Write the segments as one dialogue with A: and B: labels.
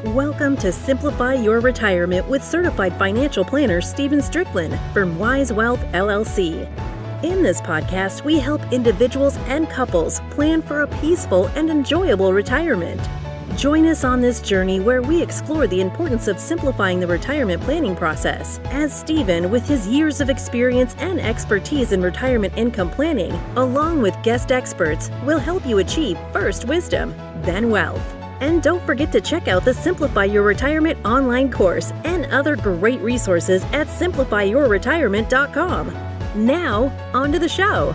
A: Welcome to Simplify Your Retirement with certified financial planner Stephen Stricklin from Wise Wealth LLC. In this podcast, we help individuals and couples plan for a peaceful and enjoyable retirement. Join us on this journey where we explore the importance of simplifying the retirement planning process, as Stephen, with his years of experience and expertise in retirement income planning, along with guest experts, will help you achieve first wisdom, then wealth. And don't forget to check out the Simplify Your Retirement online course and other great resources at simplifyyourretirement.com. Now, on to the show.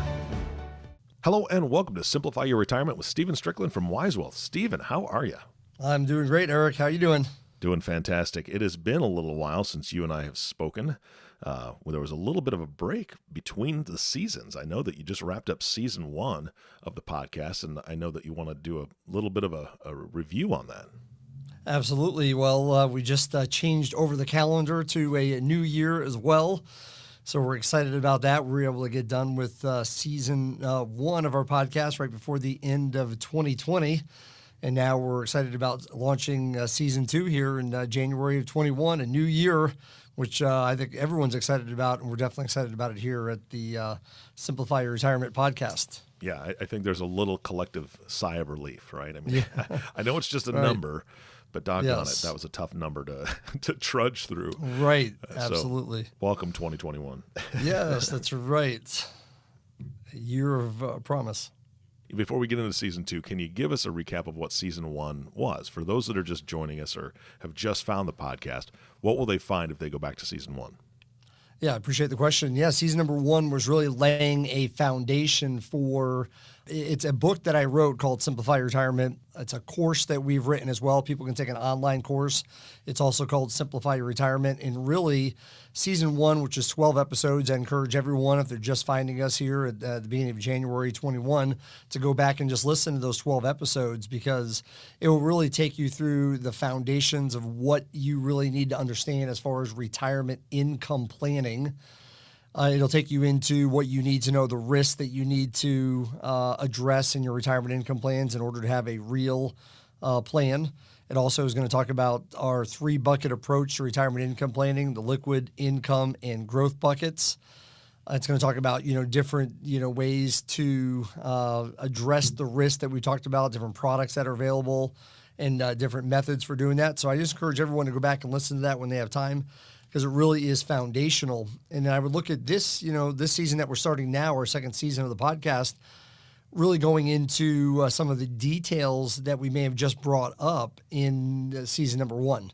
B: Hello and welcome to Simplify Your Retirement with Stephen Stricklin from Wise Wealth. Stephen, how are you?
C: I'm doing great, Eric. How are you doing?
B: Doing fantastic. It has been a little while since you and I have spoken. There was a little bit of a break between the seasons. I know that you just wrapped up season 1 of the podcast, and I know that you want to do a little bit of a review on that.
C: Absolutely. Well, we just changed over the calendar to a new year as well. So we're excited about that. We were able to get done with season 1 of our podcast right before the end of 2020. And now we're excited about launching season 2 here in January of 21, a new year, which I think everyone's excited about. And we're definitely excited about it here at the Simplify Your Retirement podcast.
B: Yeah, I think there's a little collective sigh of relief, right? I mean, yeah. I know it's just a number, but doggone it, that was a tough number to trudge through.
C: Right, absolutely.
B: So, welcome 2021.
C: Yes, that's right. A year of promise.
B: Before we get into season 2, can you give us a recap of what season 1 was? For those that are just joining us or have just found the podcast, what will they find if they go back to season 1?
C: Yeah, I appreciate the question. Yeah, season number 1 was really laying a foundation for, it's a book that I wrote called Simplify Your Retirement. It's a course that we've written as well. People can take an online course. It's also called Simplify Your Retirement. And really, season 1, which is 12 episodes, I encourage everyone, if they're just finding us here at the beginning of January 21, to go back and just listen to those 12 episodes, because it will really take you through the foundations of what you really need to understand as far as retirement income planning. It'll take you into what you need to know, the risks that you need to address in your retirement income plans in order to have a real plan. It also is going to talk about our 3-bucket approach to retirement income planning, the liquid, income, and growth buckets. It's going to talk about, different, ways to address the risk that we talked about, different products that are available, and different methods for doing that. So I just encourage everyone to go back and listen to that when they have time, because it really is foundational. And I would look at this, this season that we're starting now, our second season of the podcast, really going into some of the details that we may have just brought up in season number 1.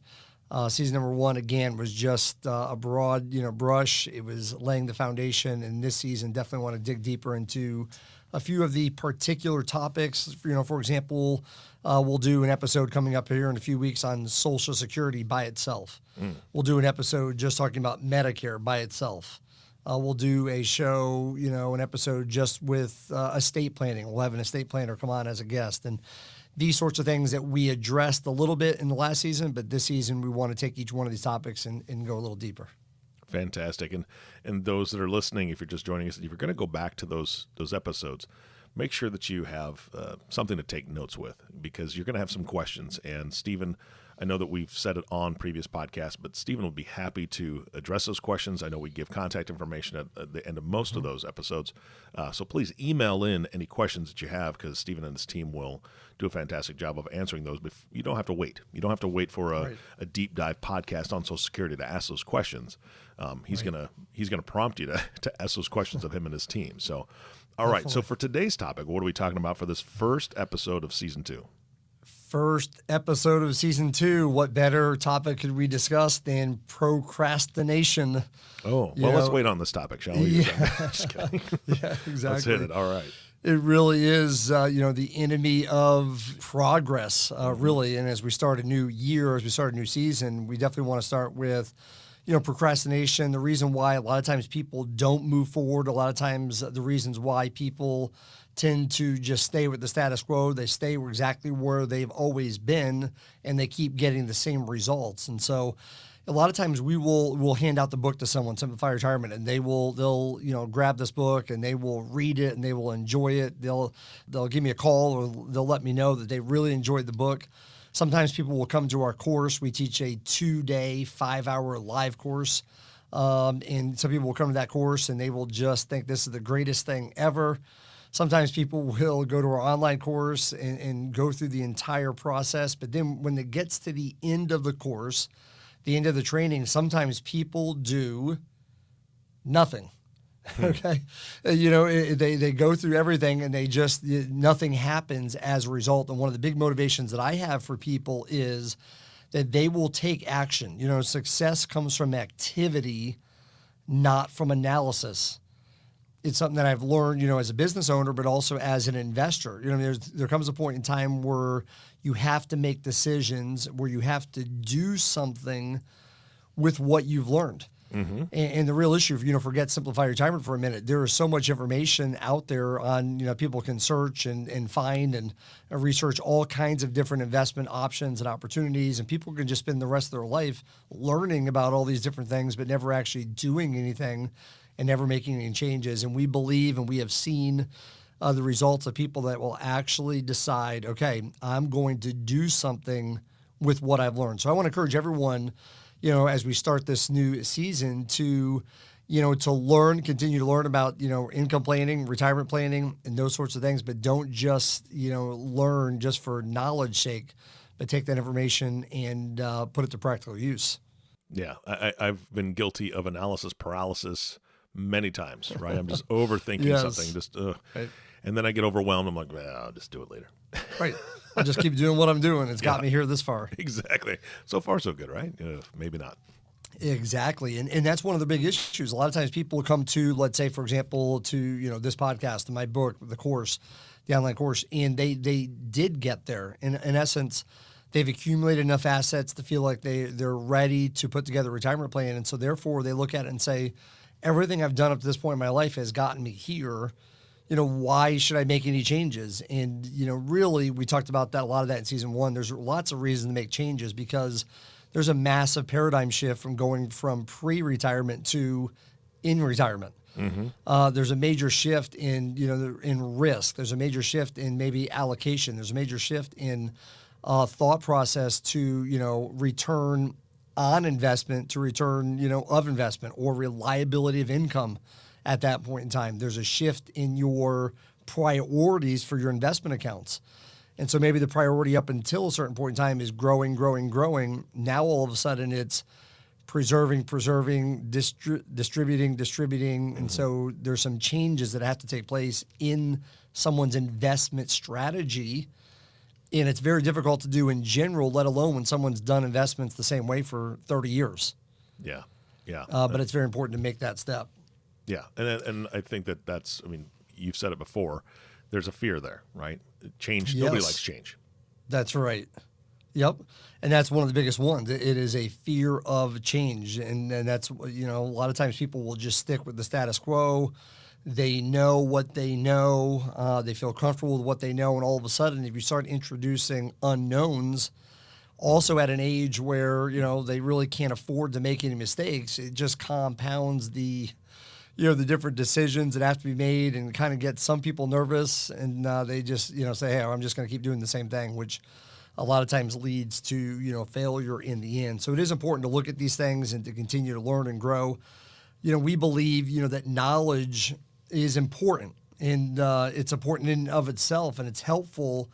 C: Season number 1, again, was just a broad, brush. It was laying the foundation. And this season, definitely want to dig deeper into a few of the particular topics. For example, we'll do an episode coming up here in a few weeks on Social Security by itself. We'll do an episode just talking about Medicare by itself. We'll do a show, an episode just with estate planning. We'll have an estate planner come on as a guest. And these sorts of things that we addressed a little bit in the last season, but this season we want to take each one of these topics and go a little deeper.
B: Fantastic. And those that are listening, if you're just joining us, if you're going to go back to those episodes, make sure that you have something to take notes with, because you're going to have some questions. And Stephen, I know that we've said it on previous podcasts, but Stephen will be happy to address those questions. I know we give contact information at the end of most of those episodes. So please email in any questions that you have, because Stephen and his team will do a fantastic job of answering those. But you don't have to wait. You don't have to wait for a deep dive podcast on Social Security to ask those questions. He's gonna prompt you to ask those questions of him and his team. So, all right. So for today's topic, what are we talking about for this first episode of season 2?
C: First episode of season 2, what better topic could we discuss than procrastination?
B: Oh, well, let's wait on this topic, shall we?
C: Yeah,
B: Just kidding.
C: Yeah, exactly.
B: Let's hit it. All right.
C: It really is, the enemy of progress, really. And as we start a new year, as we start a new season, we definitely want to start with, procrastination. The reason why a lot of times people don't move forward, a lot of times the reasons why people tend to just stay with the status quo. They stay exactly where they've always been, and they keep getting the same results. And so a lot of times we'll hand out the book to someone, Simplify Retirement, and they'll grab this book and they will read it and they will enjoy it. They'll give me a call, or they'll let me know that they really enjoyed the book. Sometimes people will come to our course. We teach a 2-day, 5-hour live course. And some people will come to that course and they will just think this is the greatest thing ever. Sometimes people will go to our online course and go through the entire process. But then when it gets to the end of the course, the end of the training, sometimes people do nothing. Okay. They go through everything and nothing happens as a result. And one of the big motivations that I have for people is that they will take action. Success comes from activity, not from analysis. It's something that I've learned, as a business owner, but also as an investor. There comes a point in time where you have to make decisions, where you have to do something with what you've learned. Mm-hmm. And the real issue, forget Simplify Retirement for a minute. There is so much information out there on, people can search and find and research all kinds of different investment options and opportunities. And people can just spend the rest of their life learning about all these different things, but never actually doing anything and never making any changes. And we believe and we have seen the results of people that will actually decide, okay, I'm going to do something with what I've learned. So I want to encourage everyone, as we start this new season to continue to learn about, income planning, retirement planning, and those sorts of things, but don't just, learn just for knowledge sake, but take that information and put it to practical use.
B: Yeah. I've been guilty of analysis paralysis many times, right? I'm just overthinking something, right. And then I get overwhelmed. I'm like, well, I'll just do it later.
C: Right. I'll just keep doing what I'm doing. It's got me here this far.
B: Exactly. So far, so good, right? Maybe not.
C: Exactly. And that's one of the big issues. A lot of times people come to, let's say, for example, to, this podcast and my book, the course, the online course, and they did get there. In essence, they've accumulated enough assets to feel like they're ready to put together a retirement plan. And so therefore they look at it and say, everything I've done up to this point in my life has gotten me here. Why should I make any changes? And, really, we talked about that, a lot of that in season 1. There's lots of reasons to make changes because there's a massive paradigm shift from going from pre-retirement to in retirement. Mm-hmm. There's a major shift in, in risk. There's a major shift in maybe allocation. There's a major shift in thought process to, return on investment to return, of investment or reliability of income. At that point in time, there's a shift in your priorities for your investment accounts. And so maybe the priority up until a certain point in time is growing. Now all of a sudden it's preserving, distributing. Mm-hmm. And so there's some changes that have to take place in someone's investment strategy. And it's very difficult to do in general, let alone when someone's done investments the same way for 30 years.
B: Yeah.
C: But it's very important to make that step.
B: Yeah, and I think that's, you've said it before, there's a fear there, right? Change, yes. Nobody likes change.
C: That's right. Yep. And that's one of the biggest ones. It is a fear of change. And that's, a lot of times people will just stick with the status quo. They know what they know. They feel comfortable with what they know. And all of a sudden, if you start introducing unknowns, also at an age where, they really can't afford to make any mistakes, it just compounds the different decisions that have to be made and kind of get some people nervous. And they just, say, hey, I'm just going to keep doing the same thing, which a lot of times leads to, failure in the end. So it is important to look at these things and to continue to learn and grow. We believe, that knowledge is important and it's important in and of itself and it's helpful,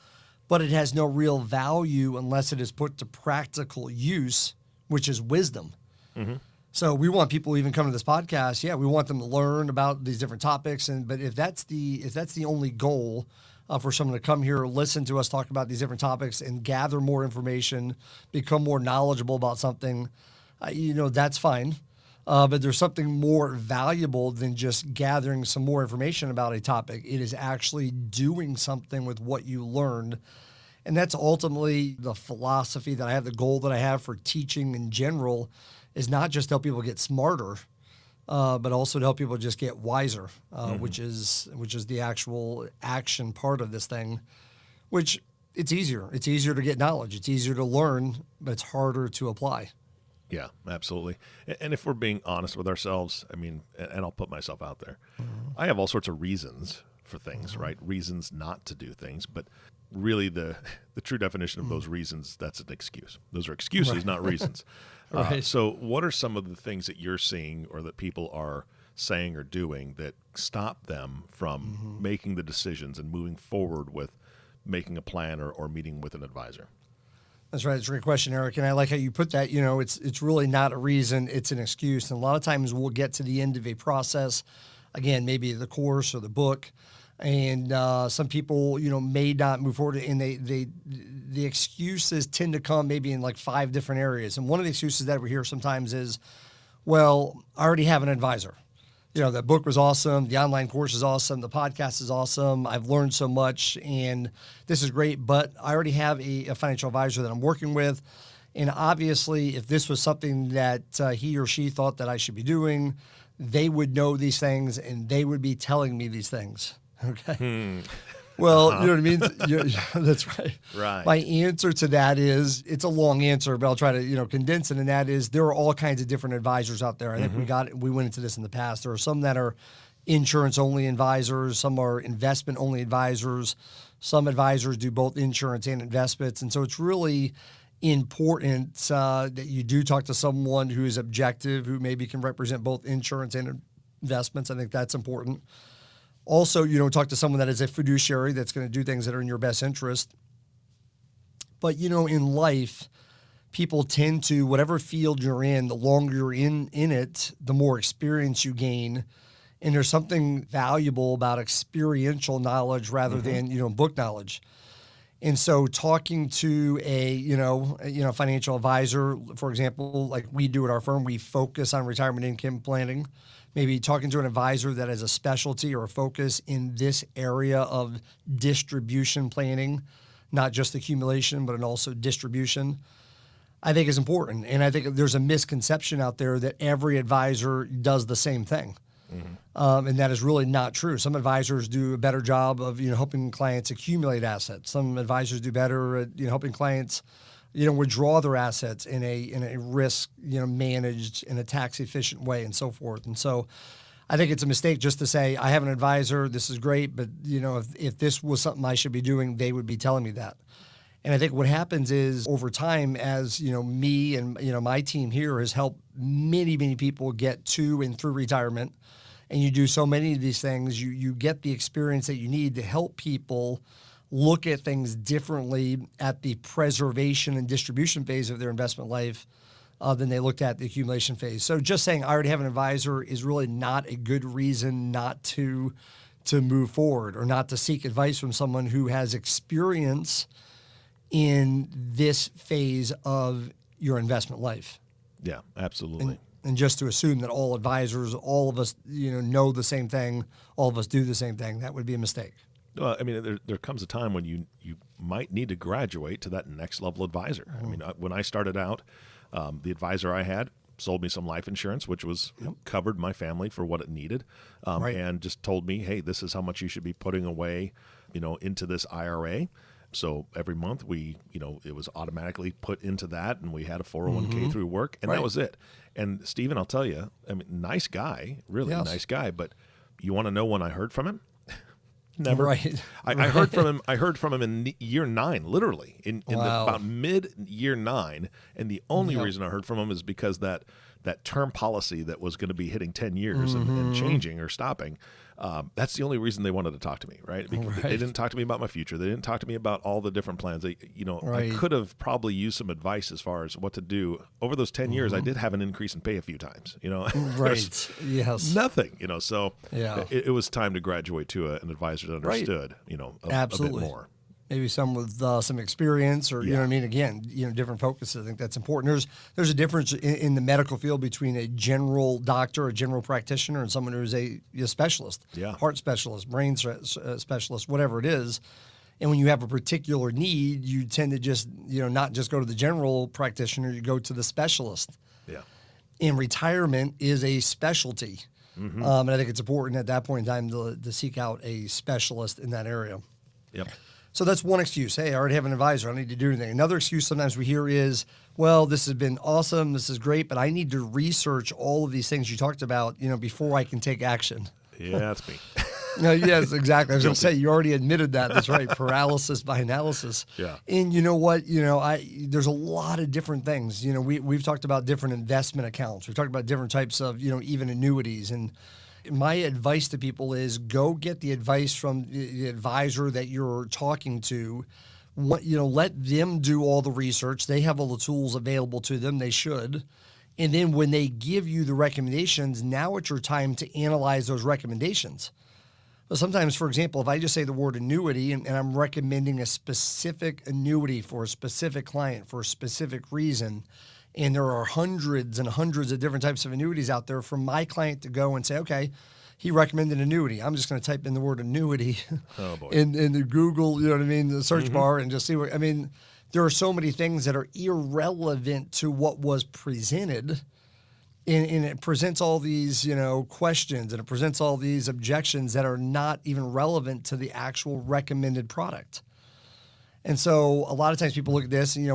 C: but it has no real value unless it is put to practical use, which is wisdom. Mm-hmm. So we want people who even come to this podcast, we want them to learn about these different topics. But if that's the only goal for someone to come here, listen to us talk about these different topics and gather more information, become more knowledgeable about something, that's fine. But there's something more valuable than just gathering some more information about a topic. It is actually doing something with what you learned. And that's ultimately the philosophy that I have, the goal that I have for teaching in general, is not just to help people get smarter, but also to help people just get wiser, which is the actual action part of this thing, which it's easier. It's easier to get knowledge. It's easier to learn, but it's harder to apply.
B: Yeah, absolutely. And if we're being honest with ourselves, and I'll put myself out there, I have all sorts of reasons for things, right? Reasons not to do things, but really the true definition of those reasons, that's an excuse. Those are excuses, not reasons.
C: Right.
B: So what are some of the things that you're seeing or that people are saying or doing that stop them from making the decisions and moving forward with making a plan or meeting with an advisor?
C: That's right. It's a great question, Eric. And I like how you put that. It's really not a reason, it's an excuse. And a lot of times we'll get to the end of a process, again, maybe the course or the book, and some people, may not move forward. And the excuses tend to come maybe in like 5 different areas. And one of the excuses that we hear sometimes is, well, I already have an advisor. The book was awesome. The online course is awesome. The podcast is awesome. I've learned so much, and this is great, but I already have a financial advisor that I'm working with. And obviously, if this was something that he or she thought that I should be doing, they would know these things, and they would be telling me these things. Okay. Well, you know what I mean? That's right.
B: Right.
C: My answer to that is, it's a long answer, but I'll try to, condense it. And that is, there are all kinds of different advisors out there. I think we went into this in the past. There are some that are insurance-only advisors. Some are investment-only advisors. Some advisors do both insurance and investments. And so it's really important that you do talk to someone who is objective, who maybe can represent both insurance and investments. I think that's important. Also, talk to someone that is a fiduciary that's going to do things that are in your best interest. But, in life, people tend to, whatever field you're in, the longer you're in it, the more experience you gain. And there's something valuable about experiential knowledge rather than, book knowledge. And so talking to a financial advisor, for example, like we do at our firm, we focus on retirement income planning. Maybe talking to an advisor that has a specialty or a focus in this area of distribution planning, not just accumulation, but also distribution, I think is important. And I think there's a misconception out there that every advisor does the same thing. And that is really not true. Some advisors do a better job of, helping clients accumulate assets. Some advisors do better at, helping clients, withdraw their assets in a risk, managed in a tax efficient way and so forth. And so I think it's a mistake just to say, I have an advisor, this is great, but if this was something I should be doing, they would be telling me that. And I think what happens is over time, as me and my team here has helped many, many people get to and through retirement, and you do so many of these things, you get the experience that you need to help people look at things differently at the preservation and distribution phase of their investment life than they looked at the accumulation phase. So just saying I already have an advisor is really not a good reason not to move forward or not to seek advice from someone who has experience in this phase of your investment life.
B: Yeah, absolutely.
C: And just to assume that all advisors, all of us, know the same thing, all of us do the same thing, that would be a mistake.
B: Well, I mean, there comes a time when you might need to graduate to that next level advisor. I mean, when I started out, the advisor I had sold me some life insurance, which was covered my family for what it needed, and just told me, hey, this is how much you should be putting away, into this IRA. So every month it was automatically put into that, and we had a 401k through work, and that was it. And Stephen, I'll tell you, I mean, nice guy, really nice guy, but you want to know when I heard from him? Never.
C: Right.
B: I heard from him. I heard from him in year 9, literally in about mid year 9. And the only reason I heard from him is because that term policy that was going to be hitting 10 years and changing or stopping. That's the only reason they wanted to talk to me, right? Because they didn't talk to me about my future. They didn't talk to me about all the different plans. I could have probably used some advice as far as what to do. Over those 10 years, I did have an increase in pay a few times,
C: Right. Yes.
B: Nothing, so it was time to graduate to an advisor that understood, a bit more.
C: Maybe some with some experience or, you know what I mean? Again, different focuses. I think that's important. There's a difference in the medical field between a general doctor, a general practitioner, and someone who's a specialist, heart specialist, brain specialist, whatever it is. And when you have a particular need, you tend to just, not just go to the general practitioner, you go to the specialist.
B: Yeah.
C: And retirement is a specialty. And I think it's important at that point in time to seek out a specialist in that area.
B: Yep.
C: So that's one excuse. Hey, I already have an advisor. I don't need to do anything. Another excuse sometimes we hear is, well, this has been awesome. This is great, but I need to research all of these things you talked about, before I can take action.
B: Yeah, that's me.
C: No, yes, exactly. I was going to say, you already admitted that. That's right. Paralysis by analysis.
B: Yeah.
C: And you know what? There's a lot of different things. We've talked about different investment accounts. We've talked about different types of, even annuities. And my advice to people is go get the advice from the advisor that you're talking to. Let them do all the research. They have all the tools available to them. They should. And then when they give you the recommendations, now it's your time to analyze those recommendations. But sometimes, for example, if I just say the word annuity and I'm recommending a specific annuity for a specific client for a specific reason, and there are hundreds and hundreds of different types of annuities out there, for my client to go and say, okay, he recommended annuity. I'm just going to type in the word annuity in the Google, the search bar, and just see what, there are so many things that are irrelevant to what was presented. And it presents all these, questions, and it presents all these objections that are not even relevant to the actual recommended product. And so a lot of times people look at this, and,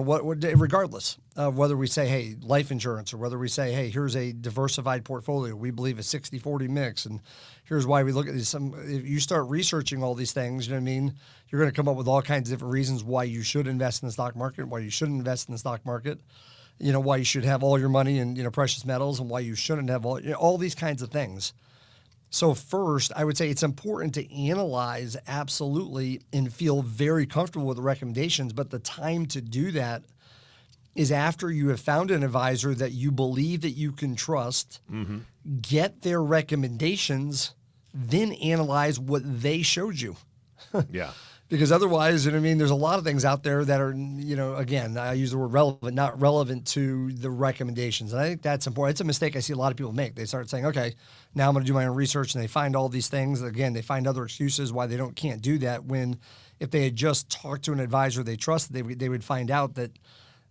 C: regardless of whether we say, hey, life insurance, or whether we say, hey, here's a diversified portfolio, we believe a 60-40 mix, and here's why we look at this. If you start researching all these things, you're going to come up with all kinds of different reasons why you should invest in the stock market, why you shouldn't invest in the stock market. Why you should have all your money in, precious metals, and why you shouldn't have all these kinds of things. So first, I would say it's important to analyze absolutely and feel very comfortable with the recommendations, but the time to do that is after you have found an advisor that you believe that you can trust, get their recommendations, then analyze what they showed you.
B: Yeah.
C: Because otherwise, there's a lot of things out there that are, again, I use the word relevant, not relevant to the recommendations. And I think that's important. It's a mistake I see a lot of people make. They start saying, okay, now I'm going to do my own research, and they find all these things. Again, they find other excuses why they can't do that, when if they had just talked to an advisor they trusted, they would find out that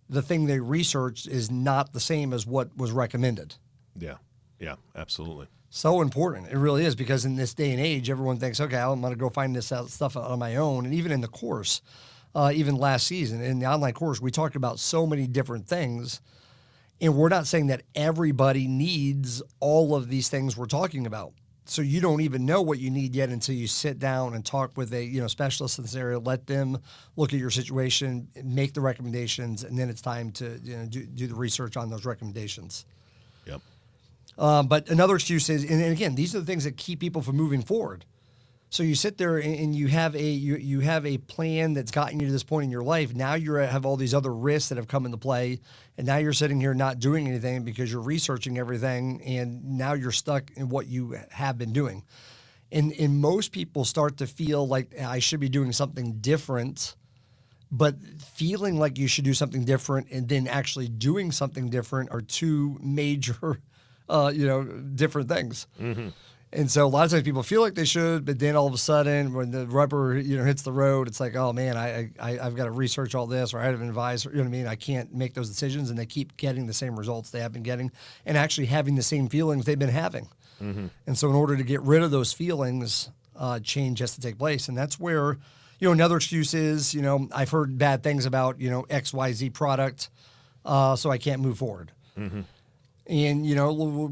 C: the thing they researched is not the same as what was recommended.
B: Yeah. Yeah, absolutely.
C: So important. It really is, because in this day and age, everyone thinks, okay, I'm going to go find this stuff on my own. And even in the course, even last season, in the online course, we talked about so many different things. And we're not saying that everybody needs all of these things we're talking about. So you don't even know what you need yet until you sit down and talk with a specialist in this area. Let them look at your situation, make the recommendations, and then it's time to do the research on those recommendations.
B: Yep.
C: But another excuse is, and again, these are the things that keep people from moving forward. So you sit there and you have a plan that's gotten you to this point in your life. Now you have all these other risks that have come into play, and now you're sitting here not doing anything because you're researching everything, and now you're stuck in what you have been doing. And most people start to feel like I should be doing something different, but feeling like you should do something different and then actually doing something different are two major different things. Mm-hmm. And so a lot of times people feel like they should, but then all of a sudden when the rubber, hits the road, it's like, oh man, I've got to research all this, or I have an advisor, I can't make those decisions, and they keep getting the same results they have been getting and actually having the same feelings they've been having. Mm-hmm. And so in order to get rid of those feelings, change has to take place. And that's where, another excuse is, I've heard bad things about, XYZ product, so I can't move forward. Mm-hmm. And,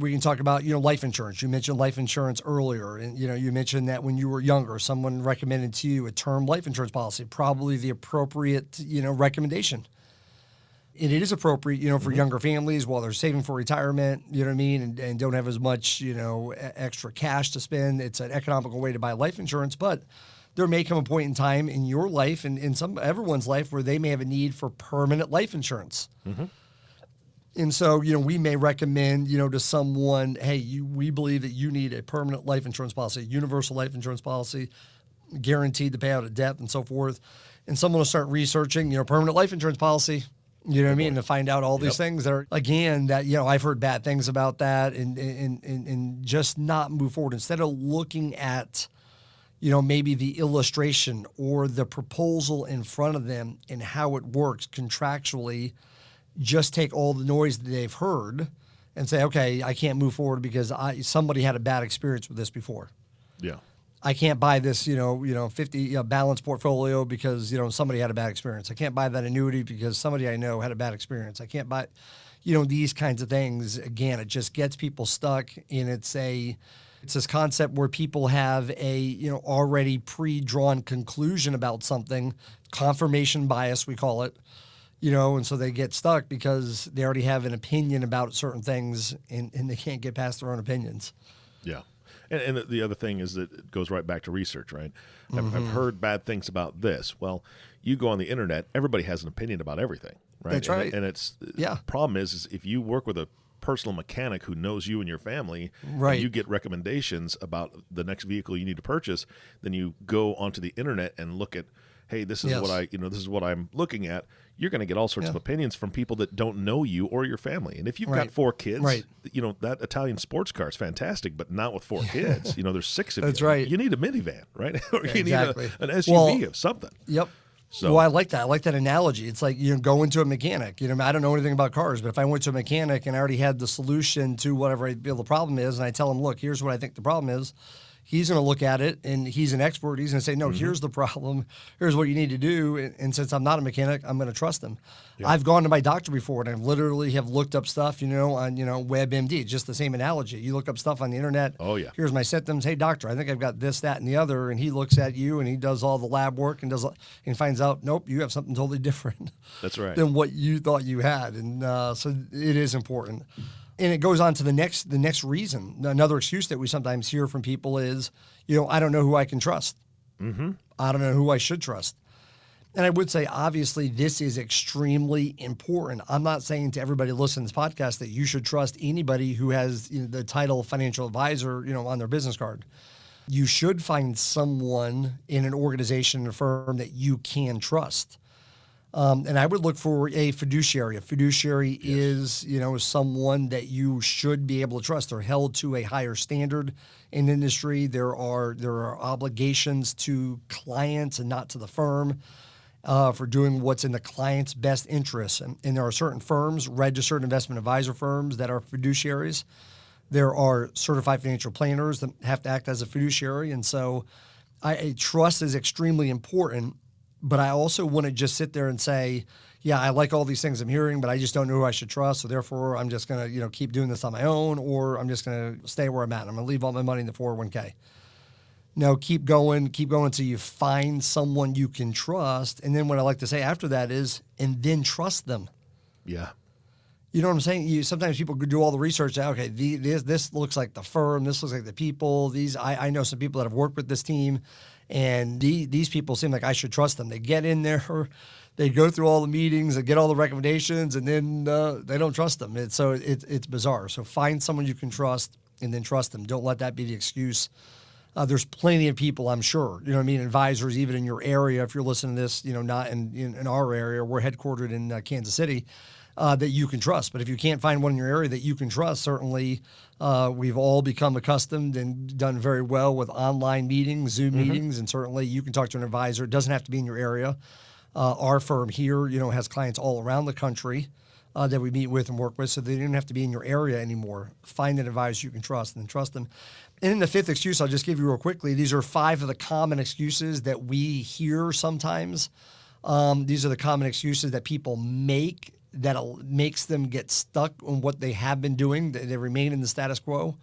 C: we can talk about, life insurance. You mentioned life insurance earlier. And, you mentioned that when you were younger, someone recommended to you a term life insurance policy, probably the appropriate, recommendation. And it is appropriate, for younger families while they're saving for retirement, and don't have as much, extra cash to spend. It's an economical way to buy life insurance. But there may come a point in time in your life and in everyone's life where they may have a need for permanent life insurance. Mm-hmm. And so, we may recommend, to someone, hey, we believe that you need a permanent life insurance policy, a universal life insurance policy, guaranteed to pay out at death and so forth. And someone will start researching, permanent life insurance policy, and to find out all these things that are, again, that, I've heard bad things about that and just not move forward. Instead of looking at, maybe the illustration or the proposal in front of them and how it works contractually, just take all the noise that they've heard and say, okay, I can't move forward because somebody had a bad experience with this before.
B: Yeah.
C: I can't buy this, 50 balanced portfolio because, somebody had a bad experience. I can't buy that annuity because somebody I know had a bad experience. I can't buy, these kinds of things. Again, it just gets people stuck, and it's It's this concept where people have a, already pre-drawn conclusion about something, confirmation bias, we call it, and so they get stuck because they already have an opinion about certain things and they can't get past their own opinions.
B: Yeah. And the other thing is that it goes right back to research, right? I've heard bad things about this. Well, you go on the internet, everybody has an opinion about everything, right?
C: That's right.
B: And the problem is if you work with a personal mechanic who knows you and your family,
C: right,
B: and you get recommendations about the next vehicle you need to purchase, then you go onto the internet and look at, hey, this is this is what I'm looking at. You're going to get all sorts of opinions from people that don't know you or your family. And if you've got 4 kids, that Italian sports car is fantastic, but not with 4 kids. There's 6 of you.
C: That's right.
B: You need a minivan, right? Or you need an SUV of something.
C: Yep.
B: So,
C: I like that. I like that analogy. It's like go into a mechanic. I don't know anything about cars, but if I went to a mechanic and I already had the solution to whatever I feel the problem is, and I tell him, look, here's what I think the problem is, he's going to look at it, and he's an expert. He's going to say, no, here's the problem. Here's what you need to do. And since I'm not a mechanic, I'm going to trust him. Yeah. I've gone to my doctor before, and I literally have looked up stuff, on, WebMD. Just the same analogy. You look up stuff on the internet.
B: Oh, yeah.
C: Here's my symptoms. Hey, doctor, I think I've got this, that, and the other. And he looks at you, and he does all the lab work and finds out, nope, you have something totally different.
B: That's right.
C: Than what you thought you had. And so it is important. And it goes on to the next reason. Another excuse that we sometimes hear from people is, I don't know who I can trust. Mm-hmm. I don't know who I should trust. And I would say, obviously, this is extremely important. I'm not saying to everybody listening to this podcast that you should trust anybody who has the title financial advisor, on their business card. You should find someone in an organization or firm that you can trust. And I would look for a fiduciary. A fiduciary is, someone that you should be able to trust. They're held to a higher standard in industry. There are obligations to clients and not to the firm for doing what's in the client's best interest. And there are certain firms, registered investment advisor firms, that are fiduciaries. There are certified financial planners that have to act as a fiduciary. And so trust is extremely important. But I also wouldn't just sit there and say, yeah, I like all these things I'm hearing, but I just don't know who I should trust. So therefore, I'm just going to, keep doing this on my own, or I'm just going to stay where I'm at. I'm going to leave all my money in the 401k. No, keep going until you find someone you can trust. And then what I like to say after that is, and then trust them.
B: Yeah.
C: You know what I'm saying? Sometimes people do all the research. Okay, this looks like the firm. This looks like the people. I know some people that have worked with this team, and these people seem like I should trust them. They get in there, they go through all the meetings, and get all the recommendations, and then they don't trust them. It's bizarre. So find someone you can trust, and then trust them. Don't let that be the excuse. There's plenty of people, I'm sure, advisors even in your area. If you're listening to this, not in our area, we're headquartered in Kansas City. That you can trust. But if you can't find one in your area that you can trust, certainly we've all become accustomed and done very well with online meetings, Zoom meetings, and certainly you can talk to an advisor. It doesn't have to be in your area. Our firm here, has clients all around the country that we meet with and work with, so they don't have to be in your area anymore. Find an advisor you can trust and then trust them. And then the 5th excuse, I'll just give you real quickly. These are 5 of the common excuses that we hear sometimes. These are the common excuses that people make that makes them get stuck on what they have been doing. They remain in the status quo.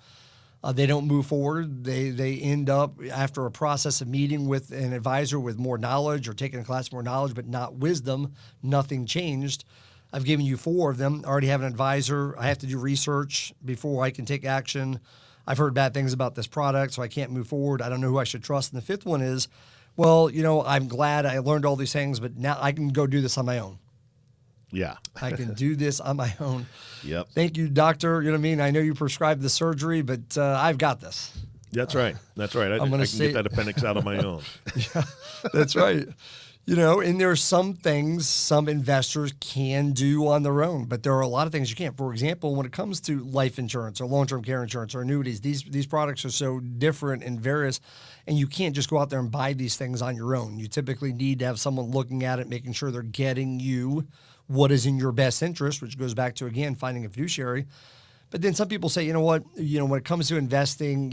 C: They don't move forward. They end up, after a process of meeting with an advisor with more knowledge or taking a class with more knowledge but not wisdom, nothing changed. I've given you 4 of them. I already have an advisor. I have to do research before I can take action. I've heard bad things about this product, so I can't move forward. I don't know who I should trust. And the 5th one is, well, I'm glad I learned all these things, but now I can go do this on my own.
B: Yeah.
C: I can do this on my own.
B: Yep.
C: Thank you, doctor. You know what I mean? I know you prescribed the surgery, but I've got this.
B: That's right. That's right. I can get that appendix out on my own.
C: Yeah, that's right. And there are some things some investors can do on their own, but there are a lot of things you can't. For example, when it comes to life insurance or long-term care insurance or annuities, these products are so different and various, and you can't just go out there and buy these things on your own. You typically need to have someone looking at it, making sure they're getting you what is in your best interest, which goes back to, again, finding a fiduciary. But then some people say, when it comes to investing,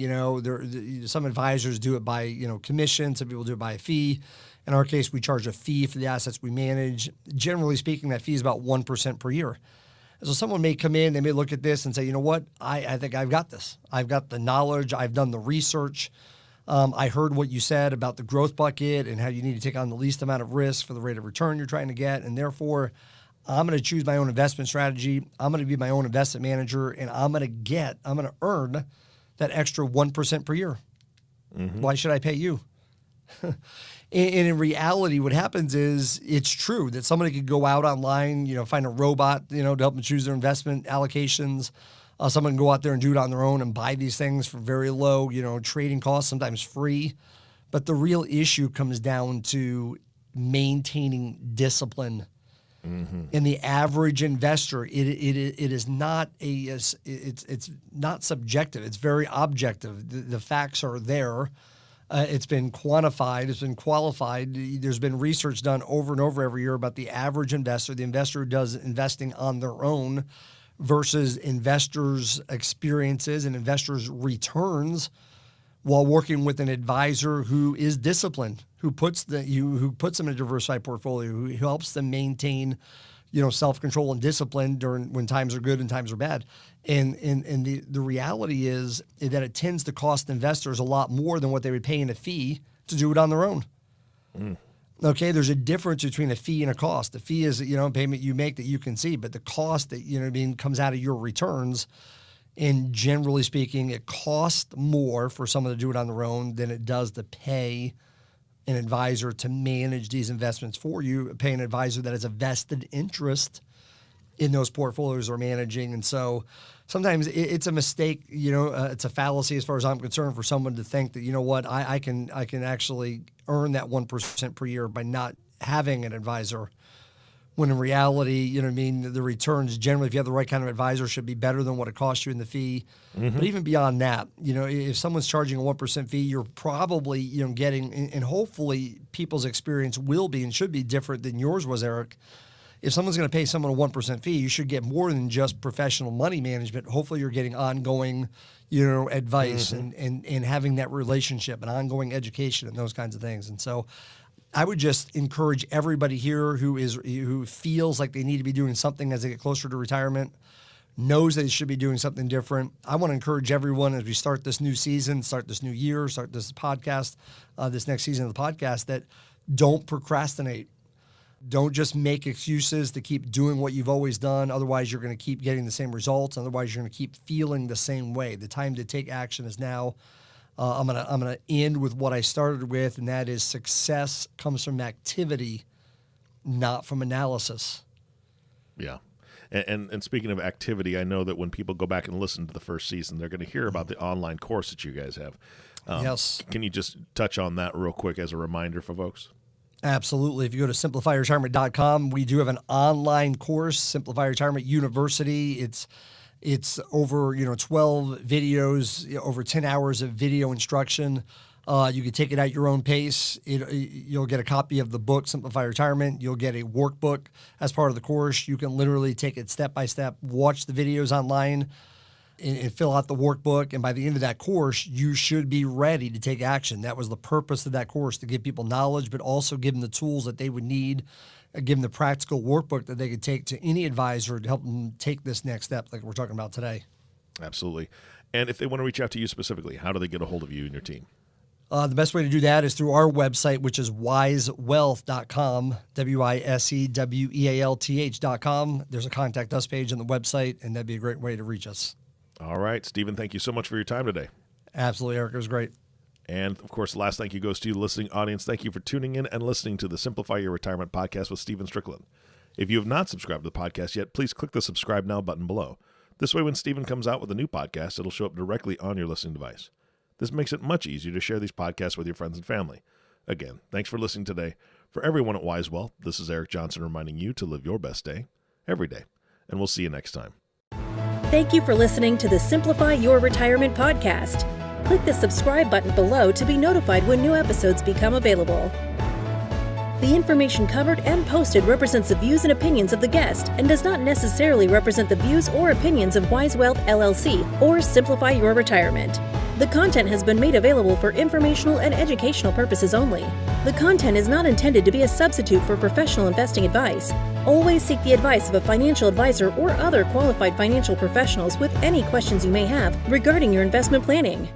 C: some advisors do it by, commission. Some people do it by a fee. In our case, we charge a fee for the assets we manage. Generally speaking, that fee is about 1% per year. So someone may come in, they may look at this and say, you know what, I think I've got this. I've got the knowledge. I've done the research. I heard what you said about the growth bucket and how you need to take on the least amount of risk for the rate of return you're trying to get. And therefore, I'm going to choose my own investment strategy. I'm going to be my own investment manager, and I'm going to earn that extra 1% per year. Mm-hmm. Why should I pay you? And in reality, what happens is it's true that somebody could go out online, find a robot, to help them choose their investment allocations. Someone can go out there and do it on their own and buy these things for very low, trading costs, sometimes free. But the real issue comes down to maintaining discipline. Mm-hmm. And the average investor, it is not it's not subjective. It's very objective. The facts are there. It's been quantified. It's been qualified. There's been research done over and over every year about the average investor, the investor who does investing on their own versus investors' experiences and investors' returns while working with an advisor who is disciplined, who puts them in a diversified portfolio, who helps them maintain, self-control and discipline during when times are good and times are bad. And the reality is that it tends to cost investors a lot more than what they would pay in a fee to do it on their own. Mm. Okay, there's a difference between a fee and a cost. The fee is, a payment you make that you can see, but the cost that, comes out of your returns. And generally speaking, it costs more for someone to do it on their own than it does to pay an advisor to manage these investments for you, pay an advisor that has a vested interest in those portfolios they're managing. And so sometimes it's a mistake, it's a fallacy as far as I'm concerned for someone to think that, I can actually earn that 1% per year by not having an advisor. When in reality, the returns generally, if you have the right kind of advisor, should be better than what it costs you in the fee. Mm-hmm. But even beyond that, if someone's charging a 1% fee, you're probably, getting, and hopefully people's experience will be and should be different than yours was, Eric. If someone's going to pay someone a 1% fee, you should get more than just professional money management. Hopefully you're getting ongoing, advice mm-hmm. and having that relationship and ongoing education and those kinds of things. And so I would just encourage everybody here who feels like they need to be doing something as they get closer to retirement, knows they should be doing something different. I want to encourage everyone as we start this new season, start this new year, start this podcast, this next season of the podcast, that don't procrastinate. Don't just make excuses to keep doing what you've always done. Otherwise, you're going to keep getting the same results. Otherwise, you're going to keep feeling the same way. The time to take action is now. I'm gonna end with what I started with, and that is success comes from activity, not from analysis.
B: Yeah. And speaking of activity, I know that when people go back and listen to the first season, they're going to hear about the online course that you guys have.
C: Yes.
B: Can you just touch on that real quick as a reminder for folks?
C: Absolutely. If you go to simplifyretirement.com, we do have an online course, Simplify Retirement University. It's over 12 videos, over 10 hours of video instruction. You can take it at your own pace. You'll get a copy of the book, Simplify Retirement. You'll get a workbook as part of the course. You can literally take it step by step, watch the videos online, and fill out the workbook. And by the end of that course, you should be ready to take action. That was the purpose of that course, to give people knowledge, but also give them the tools that they would need, give them the practical workbook that they could take to any advisor to help them take this next step like we're talking about today.
B: Absolutely. And if they want to reach out to you specifically, how do they get a hold of you and your team?
C: The best way to do that is through our website, which is wisewealth.com, wisewealth.com. There's a contact us page on the website, and that'd be a great way to reach us.
B: All right, Stephen, thank you so much for your time today.
C: Absolutely, Eric. It was great.
B: And, of course, the last thank you goes to you, the listening audience. Thank you for tuning in and listening to the Simplify Your Retirement podcast with Stephen Stricklin. If you have not subscribed to the podcast yet, please click the subscribe now button below. This way, when Stephen comes out with a new podcast, it'll show up directly on your listening device. This makes it much easier to share these podcasts with your friends and family. Again, thanks for listening today. For everyone at Wise Wealth, this is Eric Johnson reminding you to live your best day every day. And we'll see you next time.
A: Thank you for listening to the Simplify Your Retirement podcast. Click the subscribe button below to be notified when new episodes become available. The information covered and posted represents the views and opinions of the guest and does not necessarily represent the views or opinions of Wise Wealth LLC or Simplify Your Retirement. The content has been made available for informational and educational purposes only. The content is not intended to be a substitute for professional investing advice. Always seek the advice of a financial advisor or other qualified financial professionals with any questions you may have regarding your investment planning.